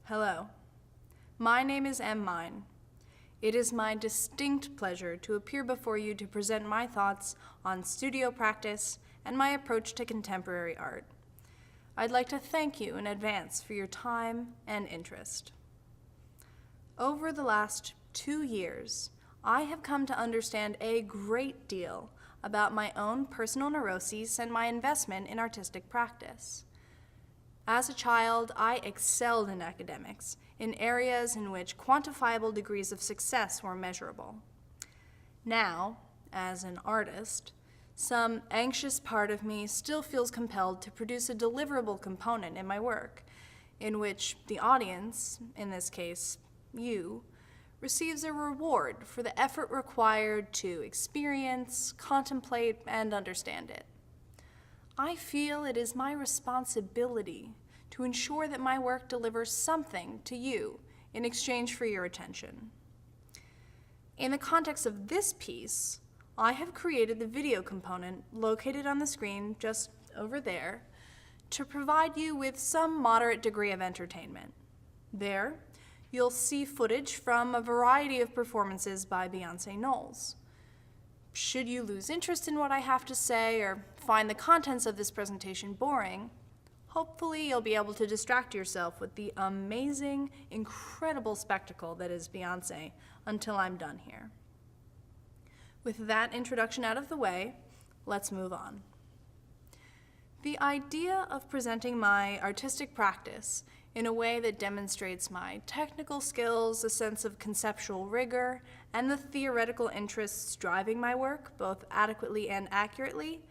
Hello, my name is Meine. It is my distinct pleasure to appear before you to present my thoughts on studio practice and my approach to contemporary art. I'd like to thank you in advance for your time and interest. Over the last 2 years, I have come to understand a great deal about my own personal neuroses and my investment in artistic practice. As a child, I excelled in academics, in areas in which quantifiable degrees of success were measurable. Now, as an artist, some anxious part of me still feels compelled to produce a deliverable component in my work, in which the audience, in this case, you, receives a reward for the effort required to experience, contemplate, and understand it. I feel it is my responsibility to ensure that my work delivers something to you in exchange for your attention. In the context of this piece, I have created the video component located on the screen just over there to provide you with some moderate degree of entertainment. There, you'll see footage from a variety of performances by Beyonce Knowles. Should you lose interest in what I have to say or find the contents of this presentation boring, hopefully you'll be able to distract yourself with the amazing, incredible spectacle that is Beyonce until I'm done here. With that introduction out of the way, let's move on. The idea of presenting my artistic practice in a way that demonstrates my technical skills, a sense of conceptual rigor, and the theoretical interests driving my work, both adequately and accurately,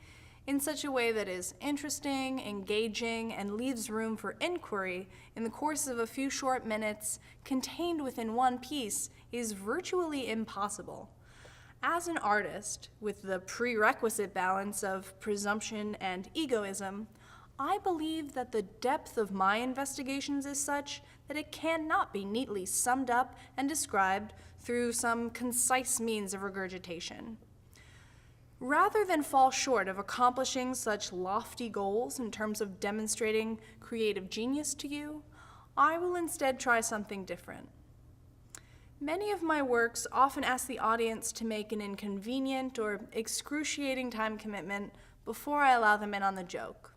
in such a way that is interesting, engaging, and leaves room for inquiry in the course of a few short minutes contained within one piece is virtually impossible. As an artist, with the prerequisite balance of presumption and egoism, I believe that the depth of my investigations is such that it cannot be neatly summed up and described through some concise means of regurgitation. Rather than fall short of accomplishing such lofty goals in terms of demonstrating creative genius to you, I will instead try something different. Many of my works often ask the audience to make an inconvenient or excruciating time commitment before I allow them in on the joke.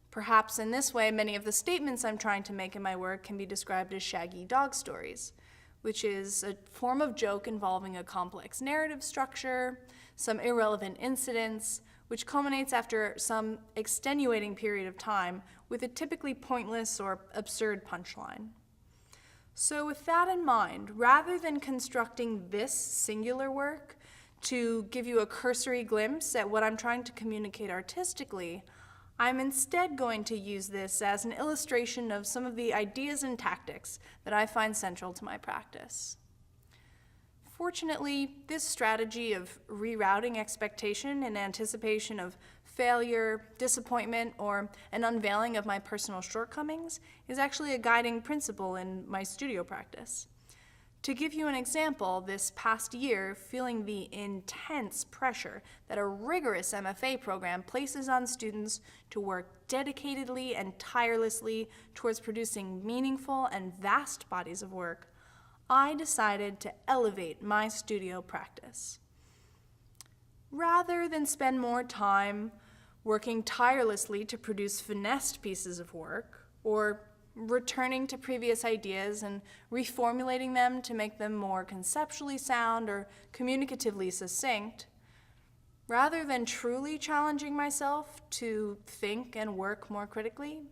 Perhaps in this way, many of the statements I'm trying to make in my work can be described as shaggy dog stories, which is a form of joke involving a complex narrative structure, some irrelevant incidents, which culminates after some extenuating period of time with a typically pointless or absurd punchline. So with that in mind, rather than constructing this singular work to give you a cursory glimpse at what I'm trying to communicate artistically, I'm instead going to use this as an illustration of some of the ideas and tactics that I find central to my practice. Fortunately, this strategy of rerouting expectation in anticipation of failure, disappointment, or an unveiling of my personal shortcomings is actually a guiding principle in my studio practice. To give you an example, this past year, feeling the intense pressure that a rigorous MFA program places on students to work dedicatedly and tirelessly towards producing meaningful and vast bodies of work, I decided to elevate my studio practice. Rather than spend more time working tirelessly to produce finessed pieces of work, or returning to previous ideas and reformulating them to make them more conceptually sound or communicatively succinct, rather than truly challenging myself to think and work more critically,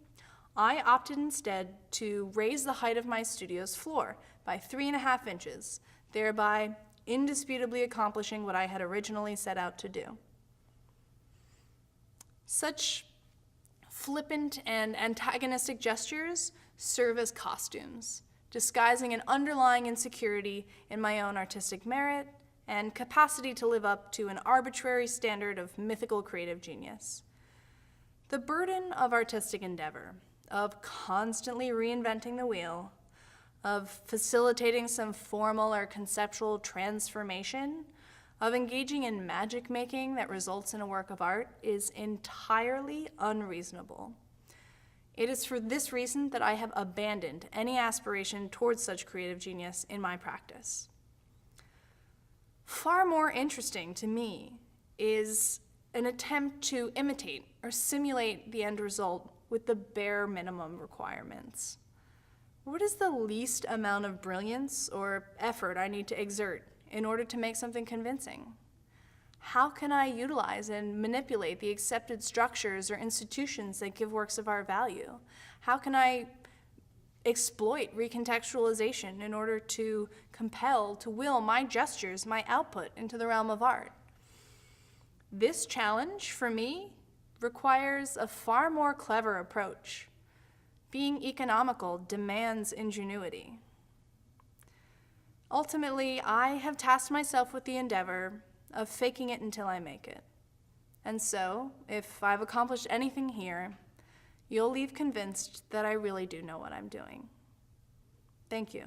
I opted instead to raise the height of my studio's floor by 3.5 inches, thereby indisputably accomplishing what I had originally set out to do. Such flippant and antagonistic gestures serve as costumes, disguising an underlying insecurity in my own artistic merit and capacity to live up to an arbitrary standard of mythical creative genius. The burden of artistic endeavor, of constantly reinventing the wheel, of facilitating some formal or conceptual transformation, of engaging in magic making that results in a work of art is entirely unreasonable. It is for this reason that I have abandoned any aspiration towards such creative genius in my practice. Far more interesting to me is an attempt to imitate or simulate the end result with the bare minimum requirements. What is the least amount of brilliance or effort I need to exert in order to make something convincing? How can I utilize and manipulate the accepted structures or institutions that give works of art value? How can I exploit recontextualization in order to compel, to will my gestures, my output into the realm of art? This challenge, for me, requires a far more clever approach. Being economical demands ingenuity. Ultimately, I have tasked myself with the endeavor of faking it until I make it. And so, if I've accomplished anything here, you'll leave convinced that I really do know what I'm doing. Thank you.